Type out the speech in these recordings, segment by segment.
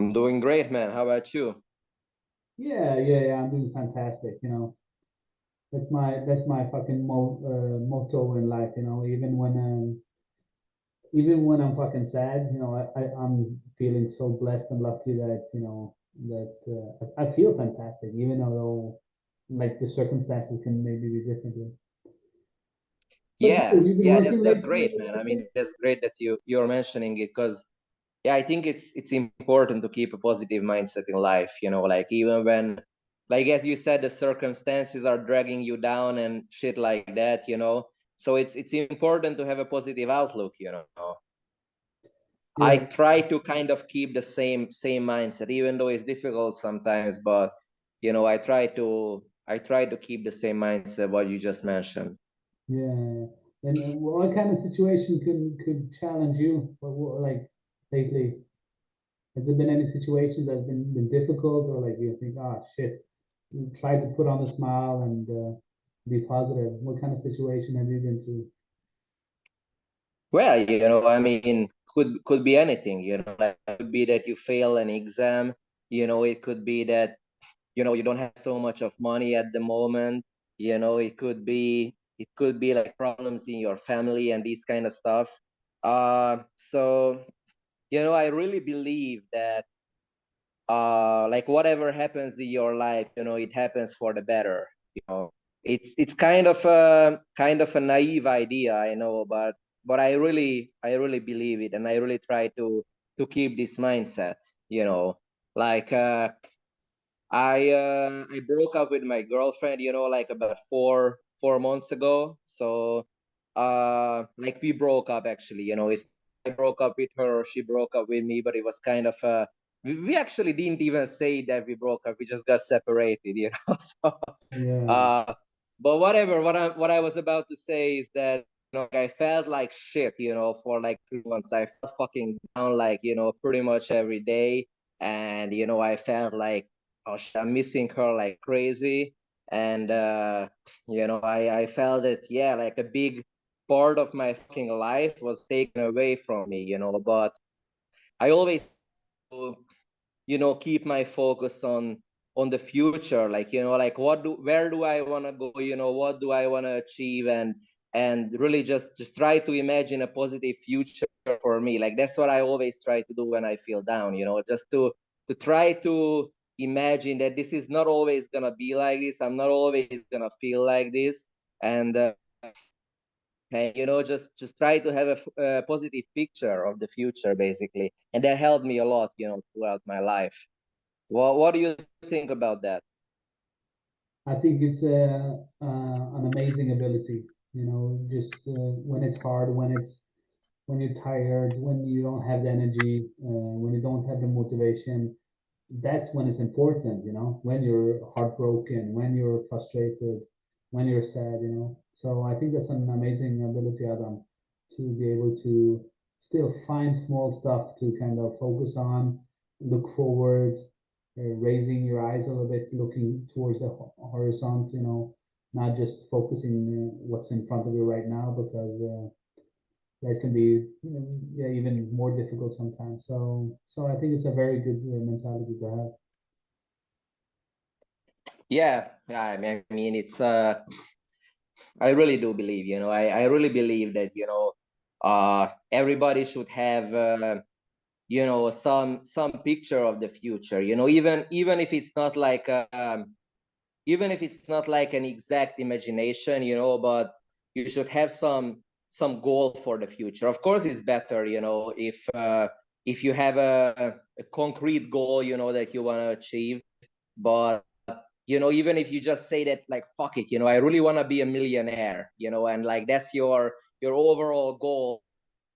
I'm doing great, man. How about you? Yeah, I'm doing fantastic. That's my fucking motto in life. Even when I'm fucking sad, I'm feeling so blessed and lucky that I feel fantastic, even though like the circumstances can maybe be different. But Yeah, you've been yeah, working that's lately. great, man. I mean, that's great that you're mentioning it because yeah, I think it's important to keep a positive mindset in life, like even when like as you said, the circumstances are dragging you down and shit like that. So it's important to have a positive outlook. I Yeah, try to kind of keep the same mindset, even though it's difficult sometimes, but I try to keep the same mindset what you just mentioned. yeah. And what kind of situation could challenge you? Like lately? Has there been any situations that have been difficult, or like you think, ah, shit, you try to put on a smile and be positive? What kind of situation have you been through? Well, I mean, could be anything. Like it could be that you fail an exam. It could be that you don't have so much of money at the moment. It could be like problems in your family and these kind of stuff. So I really believe that like whatever happens in your life, it happens for the better. It's kind of a naive idea, I know, but I really believe it, and I really try to keep this mindset. Like I broke up with my girlfriend, like about four months ago. So like we broke up actually. It's I broke up with her, or she broke up with me, but it was kind of we actually didn't even say that we broke up. We just got separated. So Yeah, uh but whatever. What I was about to say is that I felt like shit, for like 3 months. I felt fucking down, like pretty much every day. And I felt like, oh shit, I'm missing her like crazy. And I felt that, yeah, like a big part of my fucking life was taken away from me. But I always keep my focus on the future, like where do I want to go, what do I want to achieve, and really just try to imagine a positive future for me. Like that's what I always try to do when I feel down, just to try to imagine that this is not always gonna be like this. I'm not always gonna feel like this. And just try to have a positive picture of the future, basically. And that helped me a lot, throughout my life. What do you think about that? I think it's an amazing ability. Just when it's hard, when you're tired, when you don't have the energy, when you don't have the motivation, that's when it's important, when you're heartbroken, when you're frustrated, when you're sad, So I think that's an amazing ability, Adam, to be able to still find small stuff to kind of focus on, look forward, raising your eyes a little bit, looking towards the horizon, not just focusing what's in front of you right now, because that can be yeah, even more difficult sometimes. So I think it's a very good mentality to have. Yeah, I mean, it's I really do believe, I really believe that, everybody should have some picture of the future, even if it's not like an exact imagination, but you should have some goal for the future. Of course, it's better, if you have a concrete goal, that you want to achieve. But even if you just say that, like, fuck it, I really want to be a millionaire, and like that's your overall goal,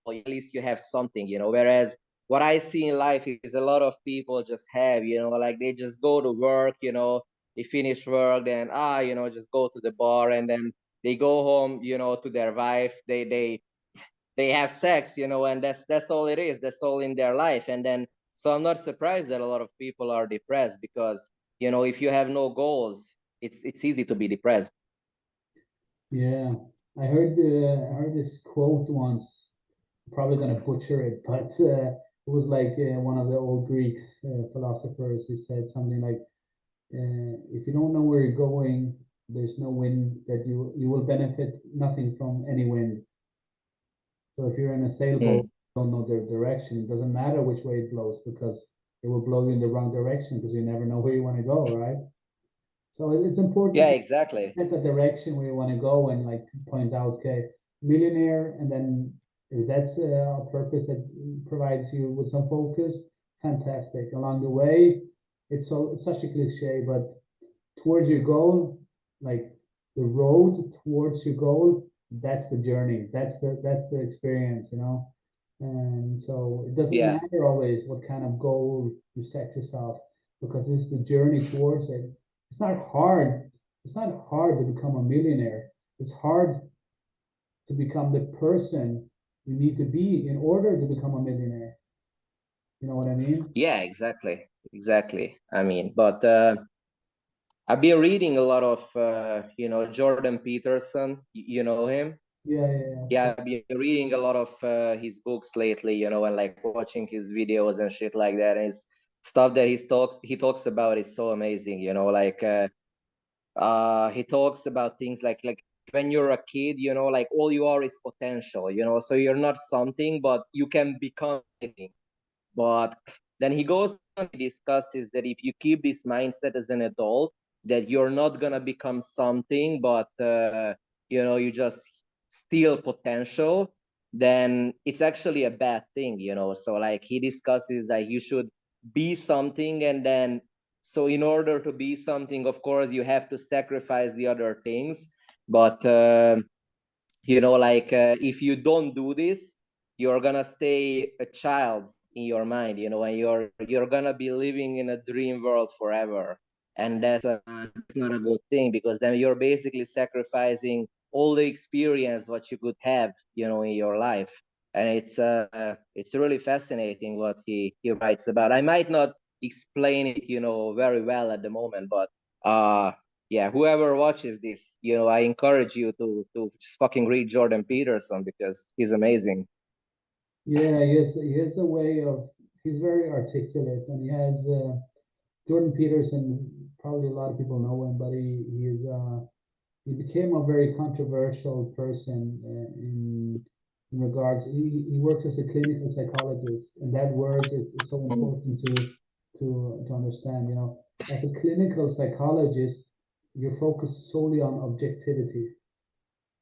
at least you have something. Whereas what I see in life is a lot of people just have, like they just go to work, they finish work, then just go to the bar, and then they go home, to their wife, they have sex, and that's all it is. That's all in their life. And then, so I'm not surprised that a lot of people are depressed, because if you have no goals, it's easy to be depressed. Yeah, I heard this quote once. I'm probably gonna butcher it, but it was like one of the old Greeks philosophers. He said something like, if you don't know where you're going, there's no wind that you will benefit nothing from any wind. So if you're in a sailboat, Mm. you don't know the direction. It doesn't matter which way it blows because it will blow you in the wrong direction because you never know where you want to go, right? So it's important Yeah, to exactly. set the direction where you want to go and like point out, okay, millionaire, and then if that's a purpose that provides you with some focus, fantastic. Along the way, it's such a cliche, but towards your goal, like the road towards your goal, that's the journey. That's the experience, you know. And so it doesn't Yeah. matter always what kind of goal you set yourself because it's the journey towards it. It's not hard. It's not hard to become a millionaire. It's hard to become the person you need to be in order to become a millionaire. You know what I mean? Yeah, exactly. Exactly. I mean, but I've been reading a lot of Jordan Peterson. You know him? Yeah, yeah, yeah. Yeah, I've been reading a lot of his books lately, and like watching his videos and shit like that. And his stuff that he talks about is so amazing, like he talks about things like when you're a kid, like all you are is potential, so you're not something, but you can become anything. But then he goes on, he discusses that if you keep this mindset as an adult, that you're not gonna become something, but you just steal potential, then it's actually a bad thing, So like he discusses that you should be something, and then so in order to be something, of course, you have to sacrifice the other things. But if you don't do this, you're gonna stay a child in your mind, and you're gonna be living in a dream world forever. And that's not a good thing, because then you're basically sacrificing all the experience what you could have, in your life. And it's really fascinating what he writes about. I might not explain it, very well at the moment, but yeah, whoever watches this, I encourage you to just fucking read Jordan Peterson, because he's amazing. Yeah, he has a way of, he's very articulate and he has Jordan Peterson, probably a lot of people know him, but he became a very controversial person in regards, he works as a clinical psychologist, and that words is so important to understand, you know. As a clinical psychologist, you're focused solely on objectivity.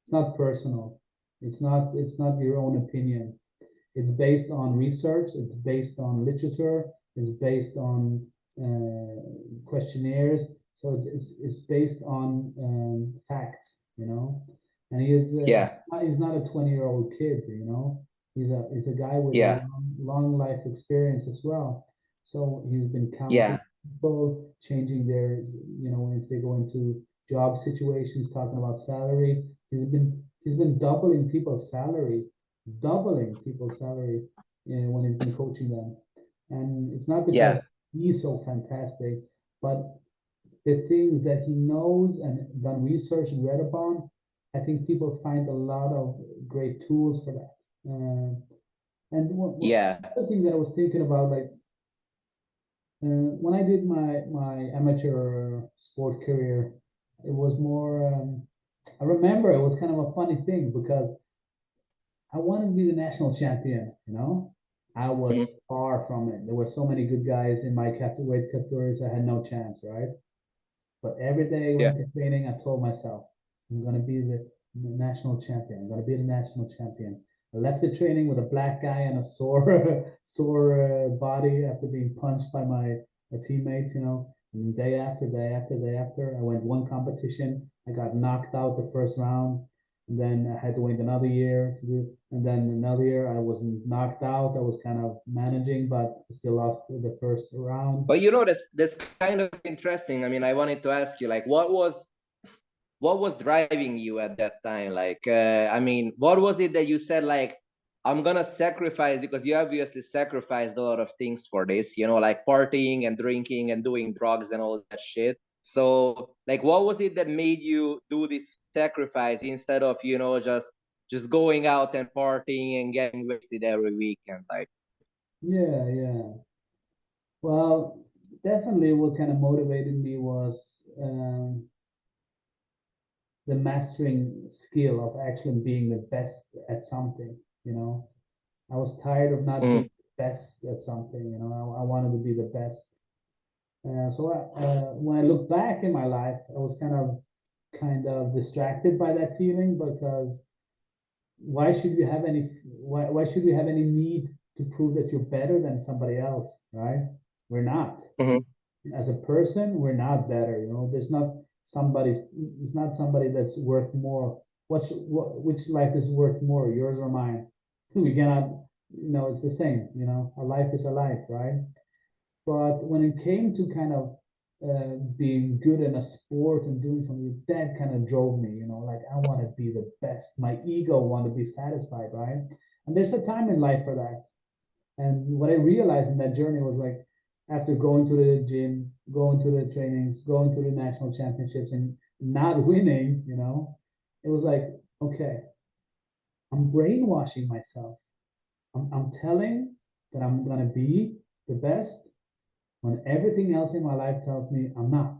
It's not personal. It's not your own opinion. It's based on research, it's based on literature, it's based on questionnaires. So it's based on facts, you know. And Yeah, he's not a 20-year-old kid, you know. He's a guy with a yeah, long life experience as well. So he's been counseling yeah, people, changing their, you know, if they go into job situations, talking about salary. He's been doubling people's salary when he's been coaching them. And it's not because yeah, he's so fantastic, but the things that he knows and done research and read upon, I think people find a lot of great tools for that. And yeah. other thing that I was thinking about, like when I did my amateur sport career, it was more. I remember it was kind of a funny thing because I wanted to be the national champion, you know. I Mhm. was far from it. There were so many good guys in my weight categories. I had no chance, right? But every day I Yeah. went to training, I told myself, I'm going to be the national champion. I'm going to be the national champion. I left the training with a black eye and a sore body after being punched by my teammates, you know. And day after day after day after, I went one competition. I got knocked out the first round. And then I had to wait another year to do, and then another year I wasn't knocked out. I was kind of managing, but still lost the first round. But that's kind of interesting. I mean, I wanted to ask you, like, what was driving you at that time? Like, I mean, what was it that you said, like, I'm gonna sacrifice, because you obviously sacrificed a lot of things for this, like partying and drinking and doing drugs and all that shit. So, like, what was it that made you do this sacrifice instead of, just going out and partying and getting wasted every weekend? Like, Yeah. Well, definitely what kind of motivated me was the mastering skill of actually being the best at something, you know. I was tired of not being Mm, the best at something, you know. I wanted to be the best. When I look back in my life, I was kind of distracted by that feeling because why should we have any need to prove that you're better than somebody else, right? We're not. mm-hmm, As a person, we're not better. You know, there's not somebody. It's not somebody that's worth more. Which life is worth more, yours or mine? We cannot. You know, it's the same. You know, a life is a life, right? But when it came to kind of being good in a sport and doing something, that kind of drove me. You know, like I want to be the best. My ego want to be satisfied, right? And there's a time in life for that. And what I realized in that journey was like, after going to the gym, going to the trainings, going to the national championships, and not winning, you know, it was like, okay, I'm brainwashing myself. I'm telling that I'm going to be the best when everything else in my life tells me I'm not.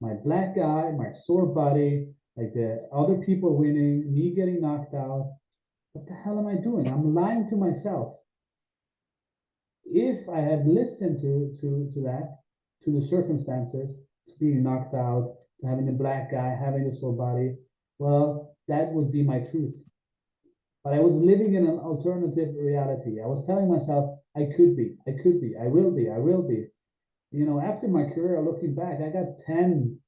My black eye, my sore body, like the other people winning, me getting knocked out. What the hell am I doing? I'm lying to myself. If I had listened to that, to the circumstances, to being knocked out, to having the black eye, having a sore body, well, that would be my truth. But I was living in an alternative reality. I was telling myself, I could be, I could be, I will be, I will be. You know, after my career, looking back, I got 10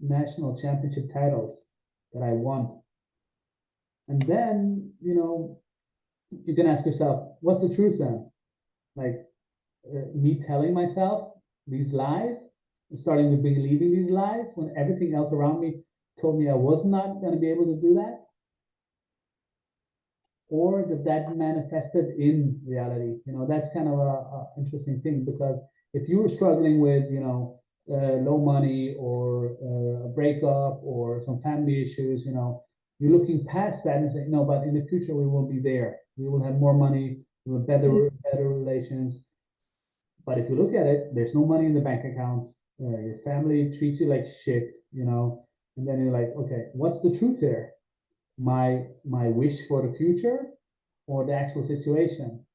national championship titles that I won. And then, you know, you can ask yourself, what's the truth then? Like, me telling myself these lies, starting to believing these lies when everything else around me told me I was not going to be able to do that, or that manifested in reality. You know, that's kind of a interesting thing because if you were struggling with, you know, low money or a breakup or some family issues, you know, you're looking past that and saying, no, but in the future we will be there. We will have more money, we will have better relations, but if you look at it, there's no money in the bank account. Your family treats you like shit, you know. And then you're like, okay, what's the truth here? My wish for the future, or the actual situation?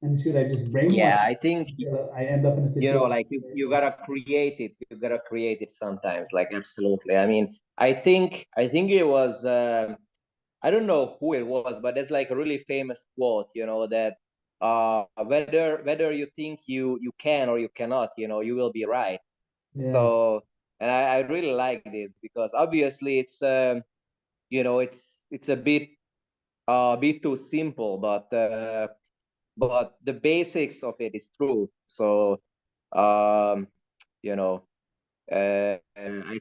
And should I just brainwash yeah, I myself think, until I end up in a situation? like you gotta create it. You gotta create it sometimes. Like absolutely. I mean, I think it was. I don't know who it was, but there's like a really famous quote, that whether you think you can or you cannot, you will be right. Yeah, So, and I really like this because obviously it's a bit too simple, but the basics of it is true. So, um, you know, I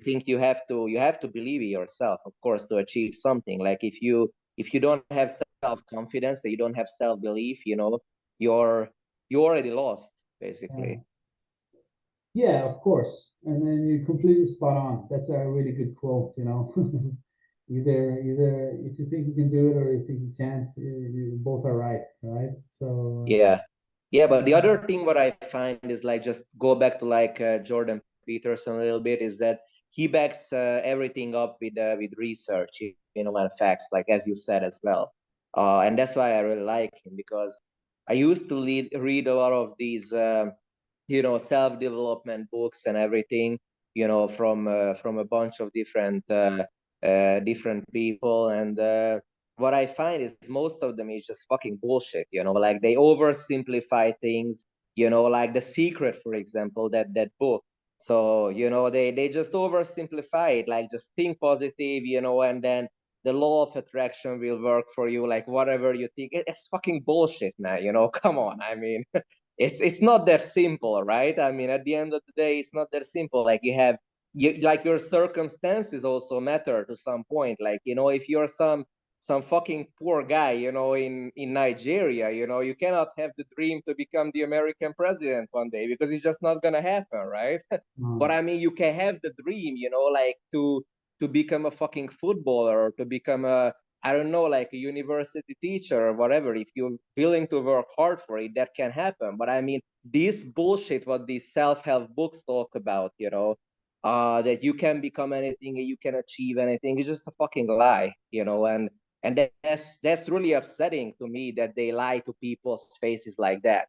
think you have to believe in yourself, of course, to achieve something. Like if you don't have self-confidence, you don't have self-belief, you're already lost, yeah, basically. yeah, of course. And then you're completely spot on. That's a really good quote, you know. Either if you think you can do it or you think you can't, you both are right, right? So Yeah. Yeah, but the other thing what I find is like just go back to like Jordan Peterson a little bit is that he backs everything up with research, and facts, like as you said as well. And that's why I really like him because I used to read a lot of these self-development books and everything, from a bunch of different people. And what I find is most of them is just fucking bullshit, like they oversimplify things, like The Secret, for example, that book. So, they just oversimplify it, like just think positive, and then the law of attraction will work for you, like whatever you think. It's fucking bullshit, man. Come on. I mean, it's not that simple, right? I mean, at the end of the day, it's not that simple. Like like your circumstances also matter to some point. Like, if you're some fucking poor guy, in Nigeria, you cannot have the dream to become the American president one day because it's just not gonna happen, right? But um, I mean, you can have the dream, like to become a fucking footballer or to become I don't know, like a university teacher or whatever, if you're willing to work hard for it, that can happen. But I mean, this bullshit, what these self-help books talk about, that you can become anything and you can achieve anything, is just a fucking lie, and that's really upsetting to me that they lie to people's faces like that.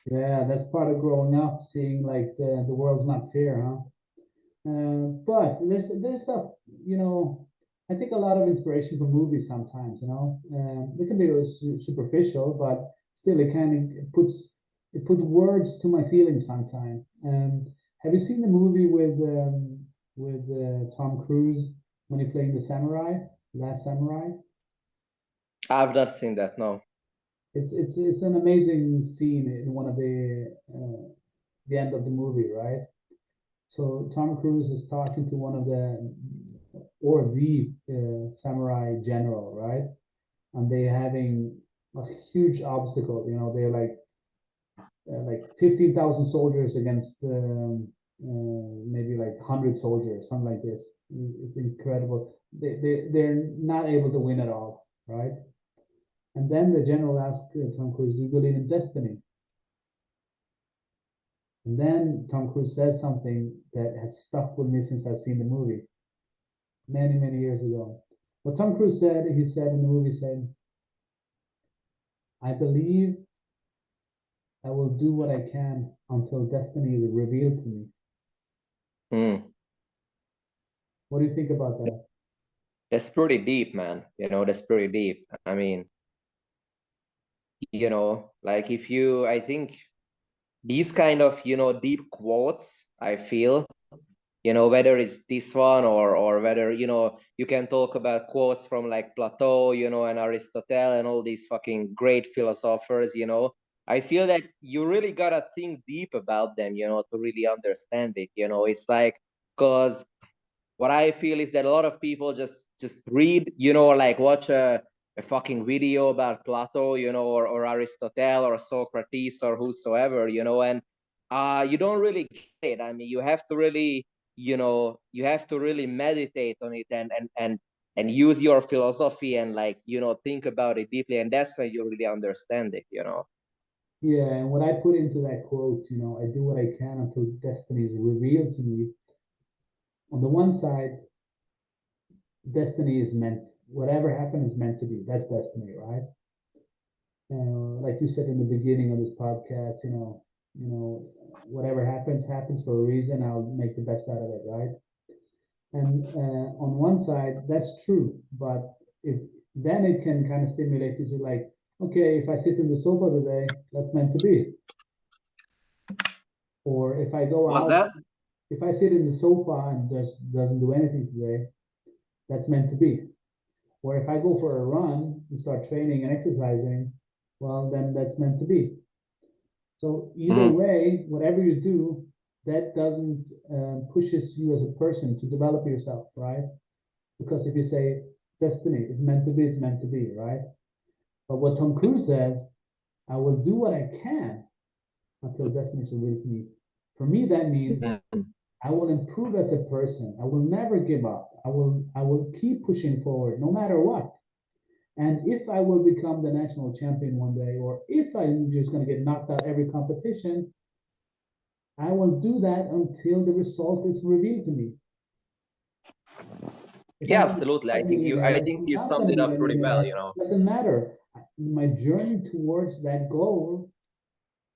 Yeah, that's part of growing up, seeing like the world's not fair, huh? But there's a I think a lot of inspiration from movies sometimes. It can be superficial, but still it kind of put words to my feelings sometimes. Have you seen the movie with Tom Cruise when he played the samurai, Last Samurai? I've not seen that, no. It's an amazing scene in one of the end of the movie, right? So Tom Cruise is talking to one of the samurai general, right? And they're having a huge obstacle. They're like 15,000 soldiers against maybe like 100 soldiers, something like this. It's incredible. They're not able to win at all, right? And then the general asked Tom Cruise, "Do you believe in destiny?" And then Tom Cruise says something that has stuck with me since I've seen the movie many, many years ago. What Tom Cruise said, he said in the movie, said, "I believe I will do what I can until destiny is revealed to me." Mm. What do you think about that? That's pretty deep, man. That's pretty deep. I mean, like I think these kind of, deep quotes, I feel, whether it's this one or whether, you can talk about quotes from like Plato, and Aristotle and all these fucking great philosophers, I feel that you really gotta think deep about them, to really understand it. It's like, because what I feel is that a lot of people just read, like watch a fucking video about Plato, or Aristotle or Socrates or whosoever, and you don't really get it. I mean, you have to really meditate on it and use your philosophy and like, think about it deeply, and that's when you really understand it. Yeah, and what I put into that quote, I do what I can until destiny is revealed to me. On the one side, destiny is meant, whatever happens is meant to be. That's destiny, right? Like you said in the beginning of this podcast, whatever happens for a reason. I'll make the best out of it, right? And on one side, that's true, but if then it can kind of stimulate you to like, okay, if I sit in the sofa today, that's meant to be. Or if I go Was out, that? if I sit in the sofa and just doesn't do anything today, that's meant to be. Or if I go for a run and start training and exercising, well, then that's meant to be. So either Mm-hmm. way, whatever you do, that doesn't pushes you as a person to develop yourself, right? Because if you say destiny, it's meant to be, it's meant to be, right? But what Tom Cruise says, I will do what I can until destiny is revealed to me. For me, that means Mm-hmm. I will improve as a person. I will never give up. I will keep pushing forward no matter what. And if I will become the national champion one day, or if I'm just going to get knocked out every competition, I will do that until the result is revealed to me. If Yeah, I'm absolutely. a I think you I millionaire, if think I'm you not summed going to it be up a pretty well, millionaire, doesn't matter. My journey towards that goal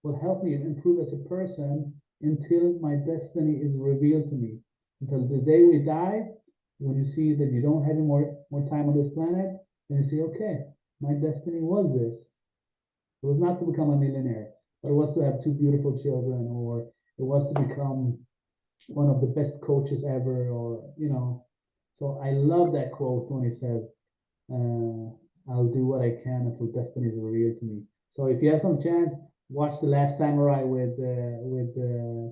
will help me improve as a person until my destiny is revealed to me. Until the day we die, when you see that you don't have any more time on this planet, then you say, okay, my destiny was this. It was not to become a millionaire, but it was to have two beautiful children, or it was to become one of the best coaches ever, or. So I love that quote when he says, uh, "I'll do what I can until destiny is revealed to me." So if you have some chance, watch The Last Samurai with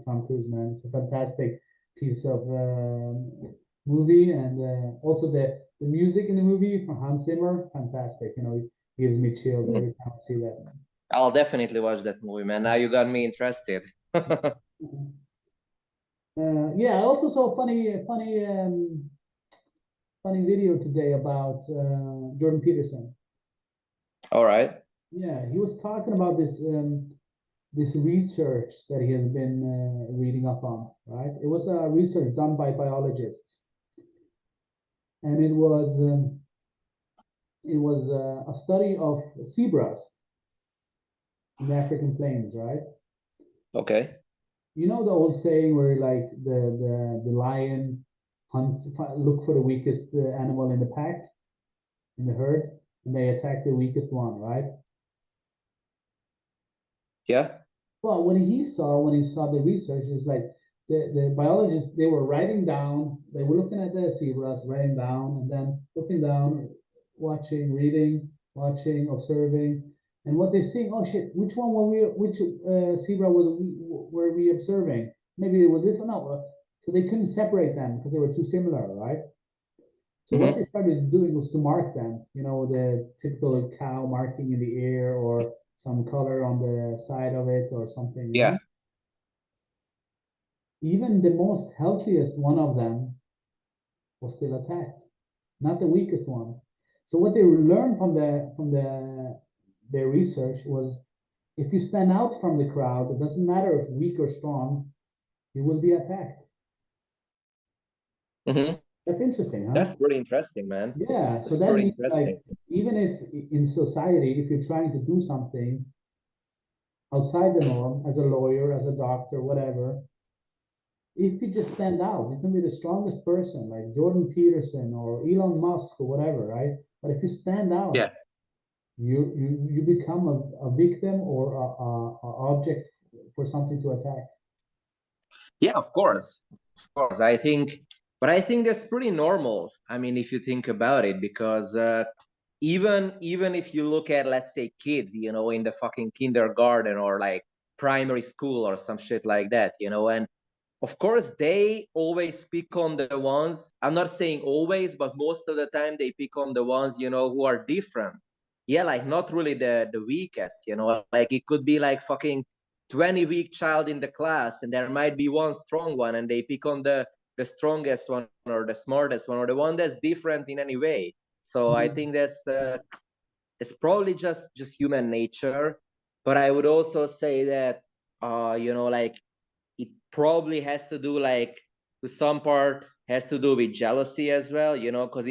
Tom Cruise, man. It's a fantastic piece of movie, and also the music in the movie from Hans Zimmer, fantastic. Gives me chills you know. every time I see that. I'll definitely watch that movie, man. Now you got me interested. Yeah, I also saw funny funny video today about Jordan Peterson. All right. Yeah, he was talking about this research that he has been reading up on, right? It was a research done by biologists, and it was a study of zebras in the African plains, right? Okay. You know the old saying where like the lion hunts look for the weakest animal in the pack in the herd, and they attack the weakest one, right? Yeah. Well, when he saw the research, is like the biologists, they were writing down, they were looking at the zebras, writing down, and then looking down, watching, reading, watching, observing, and what they see, oh shit, which one were we, which zebra were we observing? Maybe it was this or no. So they couldn't separate them because they were too similar, right? So what they started doing was to mark them, you know, the typical cow marking in the ear or some color on the side of it or something, you Yeah. know. Even the most healthiest one of them was still attacked, not the weakest one. So what they learned from their research was if you stand out from the crowd, it doesn't matter if weak or strong, you will be attacked. Mm-hmm. That's interesting, huh? That's pretty interesting, man. Yeah, so That's that pretty means like interesting. even if in society, if you're trying to do something outside the norm as a lawyer, as a doctor, whatever, if you just stand out, you can be the strongest person like Jordan Peterson or Elon Musk or whatever, right? But if you stand out, Yeah. you become a victim or a object for something to attack. Yeah, of course. Of course. I think that's pretty normal. I mean, if you think about it, because even if you look at, let's say, kids, you know, in the fucking kindergarten or like primary school or some shit like that, you know, and of course they always pick on the ones, I'm not saying always, but most of the time they pick on the ones, you know, who are different. Yeah, like not really the weakest, you know, like it could be like fucking 20 weak child in the class and there might be one strong one and they pick on the strongest one or the smartest one or the one that's different in any way. So I think that's it's probably just human nature. But I would also say that you know, like it probably has to do, like, to some part has to do with jealousy as well, you know, because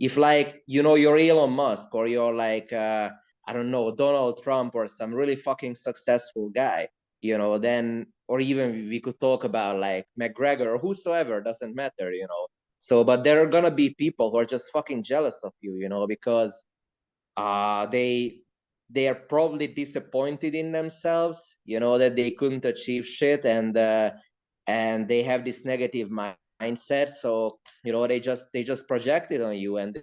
if like, you know, you're Elon Musk or you're like I don't know, Donald Trump or some really fucking successful guy, you know, then, or even we could talk about like McGregor or whosoever, doesn't matter, you know. So but there are gonna be people who are just fucking jealous of you, you know, because they are probably disappointed in themselves, you know, that they couldn't achieve shit, and they have this negative mindset. So you know, they just project it on you, and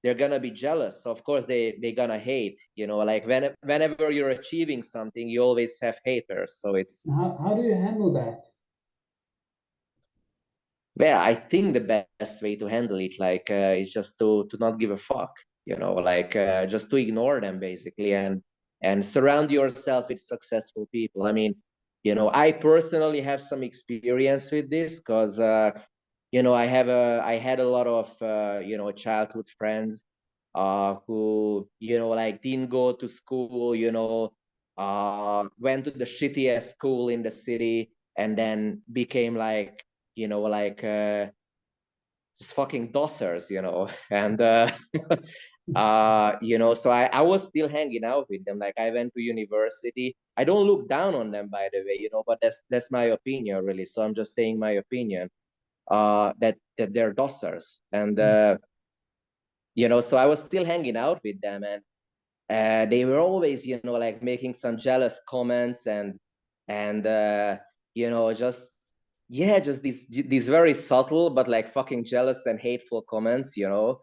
they're gonna be jealous. So of course they gonna hate, you know, like whenever you're achieving something, you always have haters. So it's, How do you handle that? well, I think the best way to handle it, like, is just to not give a fuck, you know, like, just to ignore them basically, and surround yourself with successful people. I mean, you know, I personally have some experience with this because, you know, I had a lot of, you know, childhood friends, who, you know, like didn't go to school, you know, went to the shittiest school in the city, and then became like, you know, like, just fucking dossers, you know, and you know, so I was still hanging out with them. Like I went to university. I don't look down on them, by the way, you know, but that's my opinion, really. So I'm just saying my opinion. That they're dossers, and you know, so I was still hanging out with them, and they were always, you know, like making some jealous comments, and you know, just, yeah, just these very subtle but like fucking jealous and hateful comments, you know.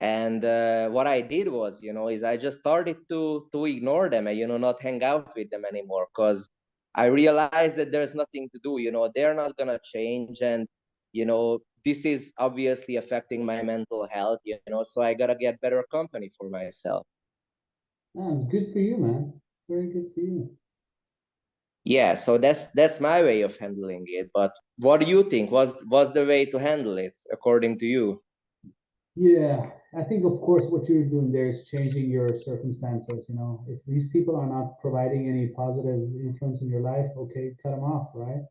And what I did was, you know, is I just started to ignore them and, you know, not hang out with them anymore, because I realized that there's nothing to do, you know, they're not gonna change, and you know, this is obviously affecting my mental health, you know, so I gotta get better company for myself. It's good for you, man. Very good for you. Yeah, so that's my way of handling it. But what do you think was the way to handle it according to you? Yeah, I think of course what you're doing there is changing your circumstances. You know, if these people are not providing any positive influence in your life, okay, cut them off, right?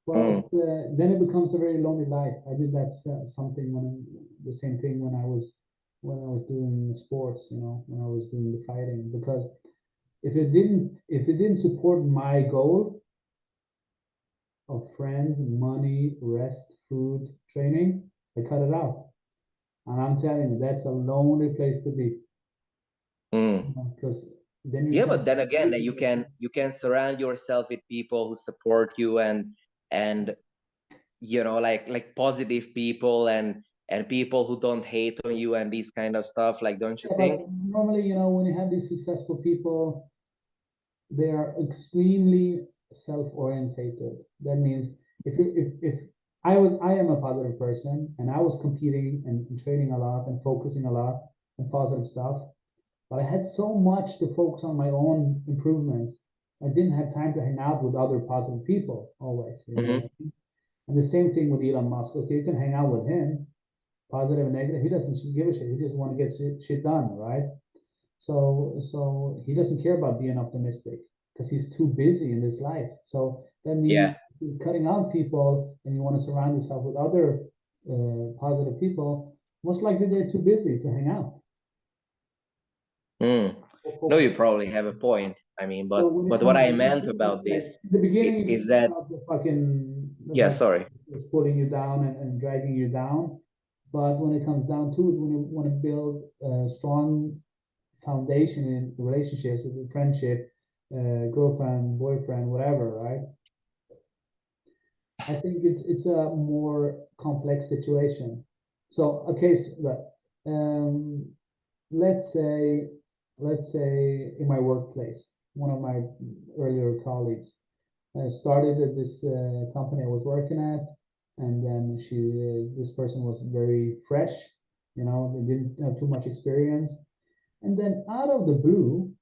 But Mm, then it becomes a very lonely life. I did that something when the same thing when I was doing sports. You know, when I was doing the fighting, because if it didn't support my goal of friends, money, rest, food, training, I cut it out. And I'm telling you, that's a lonely place to be. mm. Because then you Yeah, can but then again, really understand. you can surround yourself with people who support you, and like positive people, and people who don't hate on you and these kind of stuff, like, don't you Yeah, but think? normally, you know, when you have these successful people, they are extremely self-orientated. That means if I am a positive person and I was competing and training a lot and focusing a lot on positive stuff, but I had so much to focus on my own improvements. I didn't have time to hang out with other positive people always. You know what Hmm. I mean? And the same thing with Elon Musk. Okay, you can hang out with him, positive and negative. He doesn't give a shit. He just want to get shit done, right? So he doesn't care about being optimistic because he's too busy in his life. So that means Yeah. cutting out people, and you want to surround yourself with other positive people. Most likely they're too busy to hang out Mm. or No, focus. you probably have a point. I mean, So but when it but what comes I down meant to it, about like this in the beginning, you is can that, about the yeah, fact sorry. it's pulling you down and dragging you down. But when it comes down to it, when you want to build a strong foundation in relationships with your friendship, girlfriend, boyfriend, whatever, right? I think it's a more complex situation. So a case that um, let's say let's say in my workplace, one of my earlier colleagues started at this company I was working at, and then this person was very fresh, you know, they didn't have too much experience, and then out of the blue,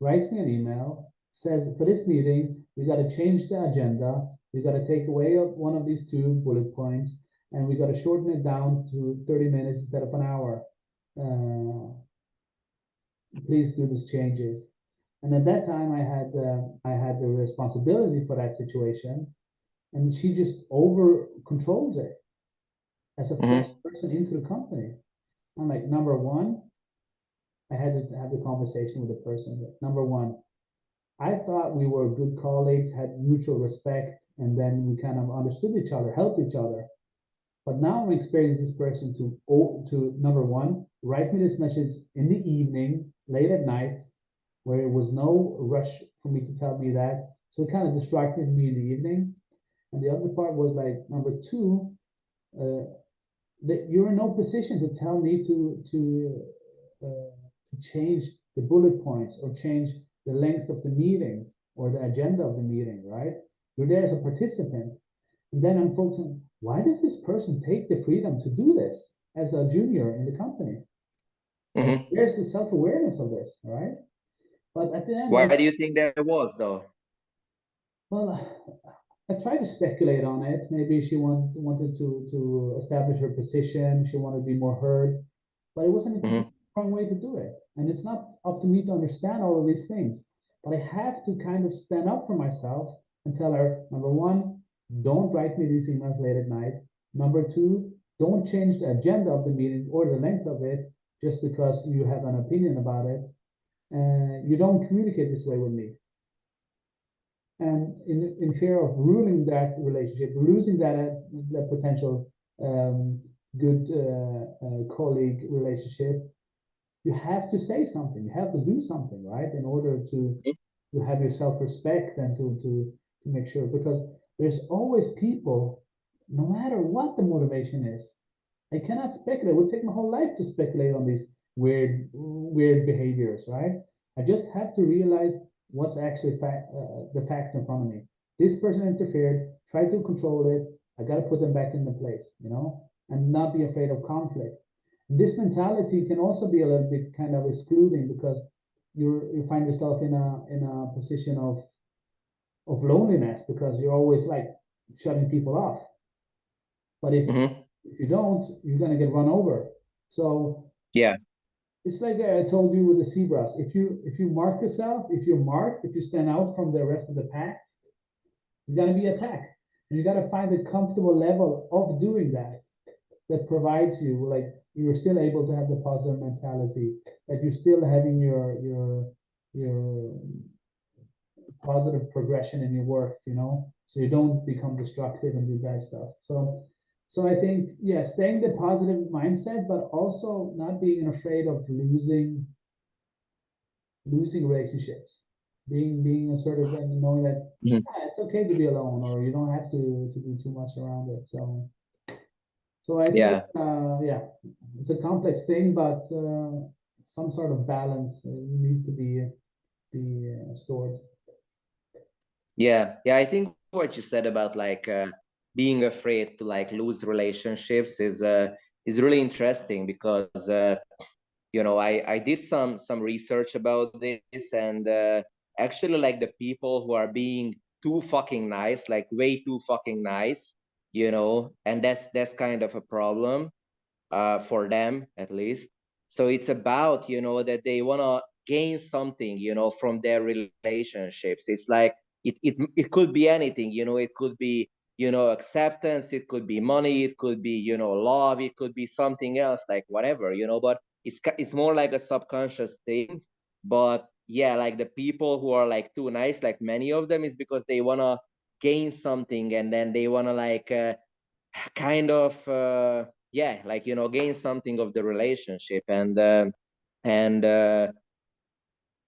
writes me an email, says for this meeting we got to change the agenda, we got to take away one of these two bullet points, and we got to shorten it down to 30 minutes instead of an hour. Uh, Please do these changes. And at that time, I had the responsibility for that situation, and she just over controls it as a fresh Hmm. person into the company. I'm like, number one, I had to have the conversation with the person. Number one, I thought we were good colleagues, had mutual respect, and then we kind of understood each other, helped each other. But now I'm experiencing this person to number one, write me this message in the evening, late at night, where it was no rush for me to tell me that. So it kind of distracted me in the evening. And the other part was like number two, uh, that you're in no position to tell me to change the bullet points or change the length of the meeting or the agenda of the meeting, right? You're there as a participant. And then I'm focusing, why does this person take the freedom to do this as a junior in the company? Hmm. Where's the self-awareness of this, right? But at the end, Why do you think that was, though? well, I tried to speculate on it. Maybe she wanted to establish her position. She wanted to be more heard, but it wasn't a complete Hmm. wrong way to do it. And it's not up to me to understand all of these things. But I have to kind of stand up for myself and tell her, number one, don't write me these emails late at night. Number two, don't change the agenda of the meeting or the length of it just because you have an opinion about it. You don't communicate this way with me. And in fear of ruining that relationship, losing that potential good colleague relationship, you have to say something. You have to do something, right, in order to have your self respect and to make sure, because there's always people, no matter what the motivation is. I cannot speculate. It would take my whole life to speculate on these weird behaviors, right? I just have to realize what's actually the facts in front of me. This person interfered, try to control it. I got to put them back into place, you know, and not be afraid of conflict. And this mentality can also be a little bit kind of excluding because you find yourself in a position of loneliness because you're always like shutting people off. But if Hmm. If you don't, you're gonna get run over. So Yeah. it's like I told you with the zebras. If you mark yourself, if you're marked, if you stand out from the rest of the pack, you're gonna be attacked. And you gotta find a comfortable level of doing that that provides you, like, you're still able to have the positive mentality, that you're still having your positive progression in your work, you know, so you don't become destructive and do bad stuff. So I think, yeah, staying the positive mindset, but also not being afraid of losing relationships, being assertive and knowing that, Mhm. yeah, it's okay to be alone, or you don't have to do too much around it. So I think Yeah. it's yeah, it's a complex thing, but some sort of balance needs to be stored. Yeah. Yeah. I think what you said about like being afraid to like lose relationships is really interesting because you know, I did some research about this, and actually like the people who are being too fucking nice, like way too fucking nice, you know, and that's kind of a problem for them at least. So it's about, you know, that they want to gain something, you know, from their relationships. It's like it could be anything, you know. It could be, you know, acceptance, it could be money, it could be, you know, love, it could be something else, like whatever, you know. But it's more like a subconscious thing. But yeah, like the people who are like too nice, like many of them, is because they want to gain something, and then they want to like kind of yeah, like, you know, gain something of the relationship. And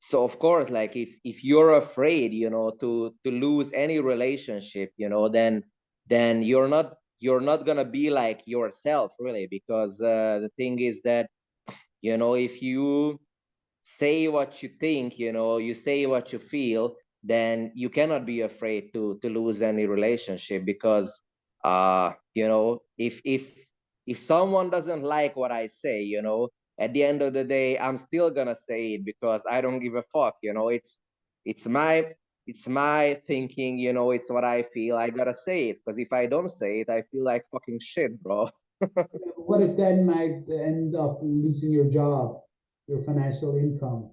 so of course, like if you're afraid, you know, to lose any relationship, you know, then you're not gonna be like yourself really, because the thing is that, you know, if you say what you think, you know, you say what you feel, then you cannot be afraid to lose any relationship, because you know, if someone doesn't like what I say, you know, at the end of the day, I'm still gonna say it, because I don't give a fuck, you know. It's my it's my thinking, you know. It's what I feel. I gotta say it, because if I don't say it, I feel like fucking shit, bro. What if that might end up losing your job, your financial income,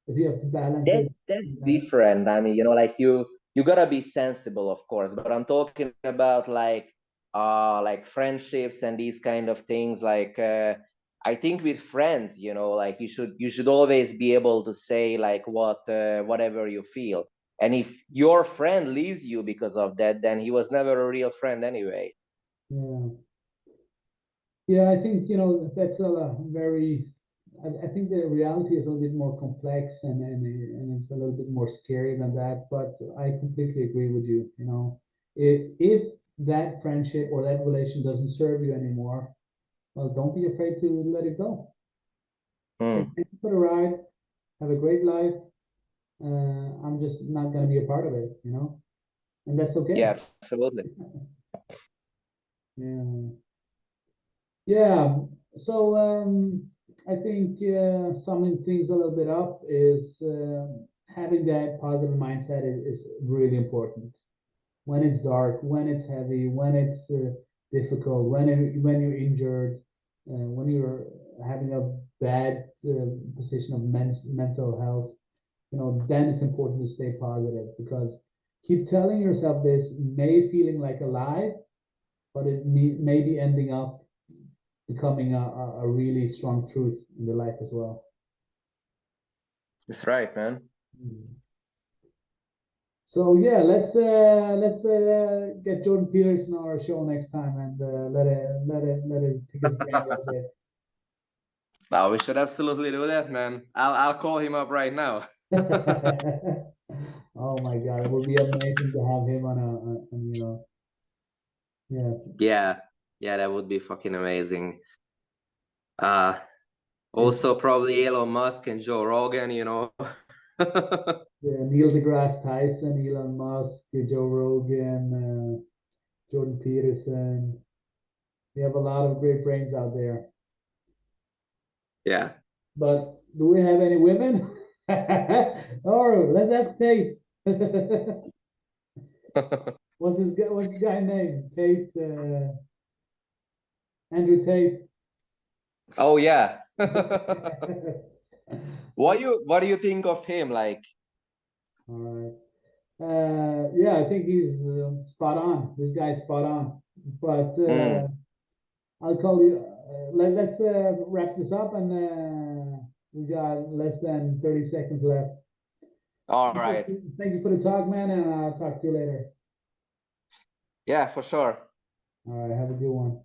if you have to balance it? That's different. I mean, you know, like you gotta be sensible, of course, but I'm talking about like friendships and these kind of things. Like I think with friends, you know, like you should always be able to say like whatever you feel. And if your friend leaves you because of that, then he was never a real friend anyway. Yeah. Yeah, I think, you know, that's a very, I think the reality is a little bit more complex, and it's a little bit more scary than that. But I completely agree with you. You know, if that friendship or that relation doesn't serve you anymore, well, don't be afraid to let it go. Say, Hmm. thank you for the ride. Have a great life. I'm just not going to be a part of it, you know, and that's okay. Yeah, absolutely. Yeah. Yeah. So I think summing things a little bit up is having that positive mindset is really important. When it's dark, when it's heavy, when it's difficult, when you're injured, when you're having a bad position of mental health, you know, then it's important to stay positive, because keep telling yourself this may feeling like a lie, but it may be ending up becoming a really strong truth in the life as well. That's right, man. Mm. So yeah, let's get Jordan Peterson on our show next time, and let it pick his brain a little bit. Now we should absolutely do that, man. I'll call him up right now. Oh my God, it would be amazing to have him on, you know, yeah, Yeah, yeah, that would be fucking amazing. Uh, it's Also probably Elon Musk and Joe Rogan, you know. yeah, Neil deGrasse Tyson, Elon Musk, Joe Rogan, Jordan Peterson. We have a lot of great brains out there. Yeah. But do we have any women? Or let's ask Tate. What's his guy name? Tate. Andrew Tate. Oh yeah. What do you think of him? Like, All right. Yeah, I think he's spot on. This guy's spot on. But I'll call you. Let's wrap this up, and we got less than 30 seconds left. all right. Thank you for the talk, man, and I'll talk to you later. Yeah, for sure. All right, have a good one.